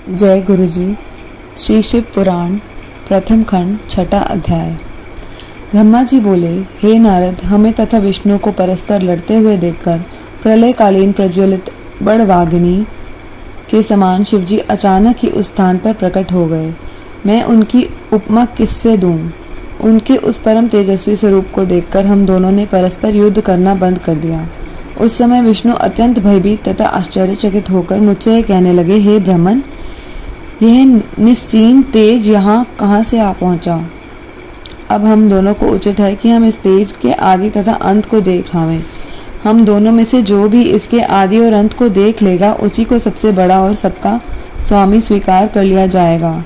जय गुरुजी। श्री शिव पुराण प्रथम खंड छठा अध्याय। ब्रह्मा जी बोले, हे नारद, हमें तथा विष्णु को परस्पर लड़ते हुए देखकर प्रलयकालीन प्रज्वलित बड़वाग्नि के समान शिवजी अचानक ही उस स्थान पर प्रकट हो गए। मैं उनकी उपमा किससे दूं? उनके उस परम तेजस्वी स्वरूप को देखकर हम दोनों ने परस्पर युद्ध करना बंद कर दिया। उस समय विष्णु अत्यंत भयभीत तथा आश्चर्यचकित होकर मुझसे यह कहने लगे, हे ब्राह्मण, यह निस्सीम तेज यहाँ कहाँ से आ पहुँचा? अब हम दोनों को उचित है कि हम इस तेज के आदि तथा अंत को देख आवें। हम दोनों में से जो भी इसके आदि और अंत को देख लेगा, उसी को सबसे बड़ा और सबका स्वामी स्वीकार कर लिया जाएगा।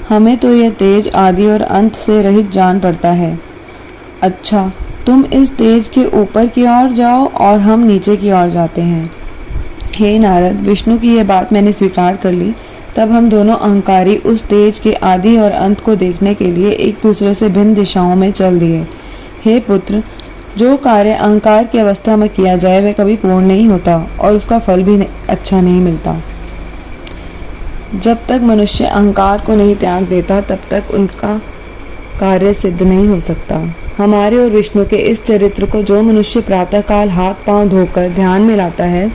हमें तो यह तेज आदि और अंत से रहित जान पड़ता है। अच्छा, तुम इस तेज के ऊपर की ओर जाओ और हम नीचे की ओर जाते हैं। हे नारद, विष्णु की यह बात मैंने स्वीकार कर ली। तब हम दोनों अहंकारी उस तेज के आदि और अंत को देखने के लिए एक दूसरे से भिन्न दिशाओं में चल दिए। हे पुत्र, जो कार्य अहंकार की अवस्था में किया जाए वह कभी पूर्ण नहीं होता और उसका फल भी अच्छा नहीं मिलता। जब तक मनुष्य अहंकार को नहीं त्याग देता, तब तक उनका कार्य सिद्ध नहीं हो सकता। हमारे और विष्णु के इस चरित्र को जो मनुष्य प्रातःकाल हाथ पांव धोकर ध्यान में लाता है,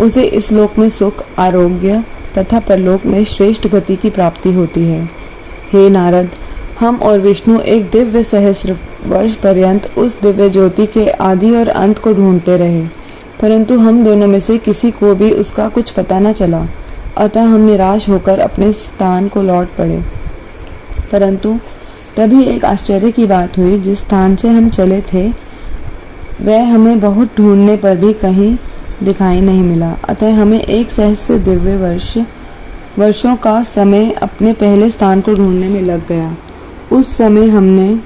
उसे इस लोक में सुख, आरोग्य तथा परलोक में श्रेष्ठ गति की प्राप्ति होती है। हे नारद, हम और विष्णु एक दिव्य सहस्र वर्ष पर्यंत उस दिव्य ज्योति के आदि और अंत को ढूंढते रहे, परंतु हम दोनों में से किसी को भी उसका कुछ पता न चला। अतः हम निराश होकर अपने स्थान को लौट पड़े। परंतु तभी एक आश्चर्य की बात हुई। जिस स्थान से हम चले थे वह हमें बहुत ढूंढने पर भी कहीं दिखाई नहीं मिला। अतः हमें एक सहस्र दिव्य वर्षों का समय अपने पहले स्थान को ढूंढने में लग गया। उस समय हमें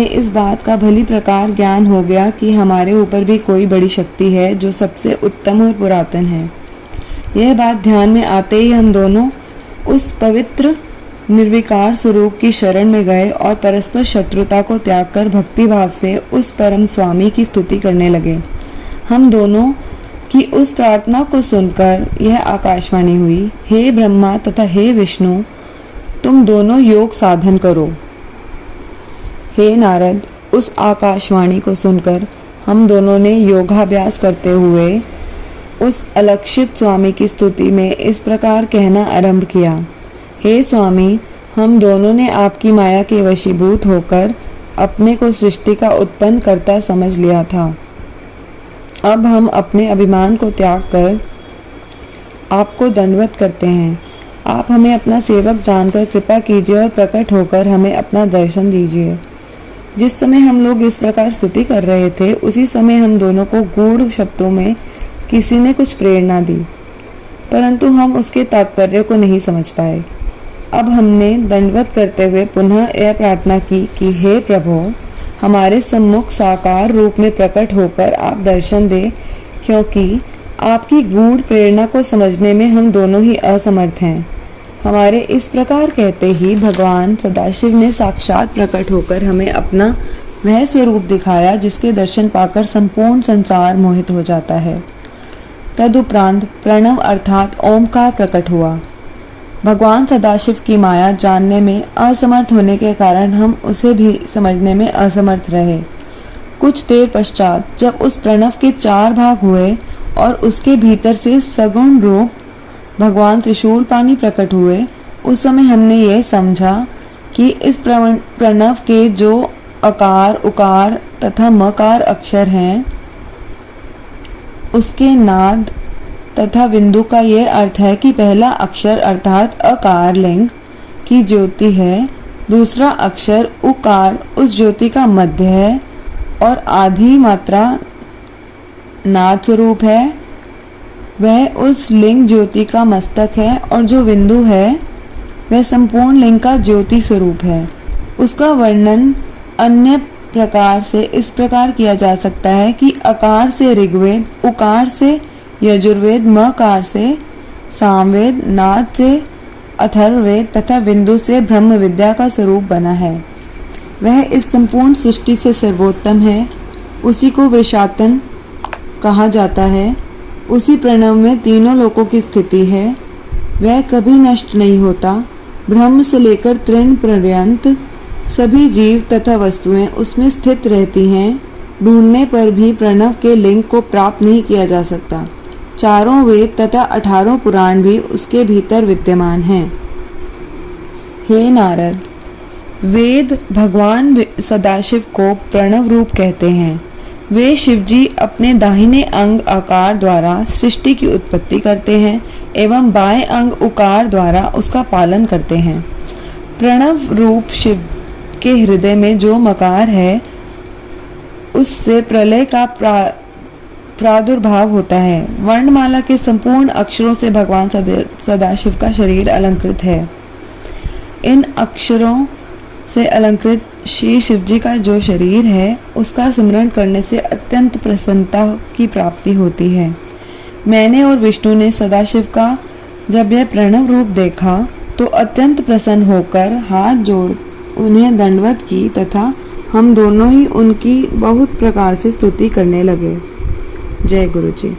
इस बात का भली प्रकार ज्ञान हो गया कि हमारे ऊपर भी कोई बड़ी शक्ति है जो सबसे उत्तम और पुरातन है। यह बात ध्यान में आते ही हम दोनों उस पवित्र निर्विकार स्वरूप की शरण में गए और परस्पर शत्रुता को त्याग कर भक्ति भाव से उस परम स्वामी की स्तुति करने लगे। हम दोनों की उस प्रार्थना को सुनकर यह आकाशवाणी हुई, हे ब्रह्मा तथा हे विष्णु, तुम दोनों योग साधन करो। हे नारद, उस आकाशवाणी को सुनकर हम दोनों ने योगाभ्यास करते हुए उस अलक्षित स्वामी की स्तुति में इस प्रकार कहना आरंभ किया, हे स्वामी, हम दोनों ने आपकी माया के वशीभूत होकर अपने को सृष्टि का उत्पन्न करता समझ लिया था। अब हम अपने अभिमान को त्याग कर आपको दंडवत करते हैं। आप हमें अपना सेवक जानकर कृपा कीजिए और प्रकट होकर हमें अपना दर्शन दीजिए। जिस समय हम लोग इस प्रकार स्तुति कर रहे थे, उसी समय हम दोनों को गूढ़ शब्दों में किसी ने कुछ प्रेरणा दी, परंतु हम उसके तात्पर्य को नहीं समझ पाए। अब हमने दंडवत करते हुए पुनः यह प्रार्थना की कि हे प्रभु, हमारे सम्मुख साकार रूप में प्रकट होकर आप दर्शन दें, क्योंकि आपकी गूढ़ प्रेरणा को समझने में हम दोनों ही असमर्थ हैं। हमारे इस प्रकार कहते ही भगवान सदाशिव ने साक्षात प्रकट होकर हमें अपना वह स्वरूप दिखाया जिसके दर्शन पाकर संपूर्ण संसार मोहित हो जाता है। तदुपरांत प्रणव अर्थात ओमकार प्रकट हुआ। भगवान सदाशिव की माया जानने में असमर्थ होने के कारण हम उसे भी समझने में असमर्थ रहे। कुछ देर पश्चात जब उस प्रणव के 4 भाग हुए और उसके भीतर से सगुण रूप भगवान त्रिशूलपाणी प्रकट हुए, उस समय हमने यह समझा कि इस प्रणव के जो अकार, उकार तथा मकार अक्षर हैं, उसके नाद तथा बिंदु का यह अर्थ है कि पहला अक्षर अर्थात अकार लिंग की ज्योति है, दूसरा अक्षर उकार उस ज्योति का मध्य है और आधी मात्रा नाद स्वरूप है, वह उस लिंग ज्योति का मस्तक है, और जो बिंदु है वह संपूर्ण लिंग का ज्योति स्वरूप है। उसका वर्णन अन्य प्रकार से इस प्रकार किया जा सकता है कि अकार से ऋग्वेद, उकार से यजुर्वेद, मकार से सामवेद, नाद से अथर्ववेद तथा बिंदु से ब्रह्म विद्या का स्वरूप बना है। वह इस संपूर्ण सृष्टि से सर्वोत्तम है। उसी को वृषातन कहा जाता है। उसी प्रणव में तीनों लोकों की स्थिति है। वह कभी नष्ट नहीं होता। ब्रह्म से लेकर तृण पर्यंत सभी जीव तथा वस्तुएं उसमें स्थित रहती हैं। ढूंढने पर भी प्रणव के लिंग को प्राप्त नहीं किया जा सकता। चारों वेद तथा 18 पुराण भी उसके भीतर विद्यमान हैं। हे नारद, वेद भगवान सदाशिव को प्रणव रूप कहते हैं। वे शिवजी अपने दाहिने अंग आकार द्वारा सृष्टि की उत्पत्ति करते हैं एवं बाएं अंग उकार द्वारा उसका पालन करते हैं। प्रणव रूप शिव के हृदय में जो मकार है उससे प्रलय का प्रादुर्भाव होता है। वर्णमाला के संपूर्ण अक्षरों से भगवान सदाशिव का शरीर अलंकृत है। इन अक्षरों से अलंकृत श्री शिवजी का जो शरीर है उसका स्मरण करने से अत्यंत प्रसन्नता की प्राप्ति होती है। मैंने और विष्णु ने सदाशिव का जब यह प्रणव रूप देखा तो अत्यंत प्रसन्न होकर हाथ जोड़ उन्हें दंडवत की तथा हम दोनों ही उनकी बहुत प्रकार से स्तुति करने लगे। जय गुरु जी।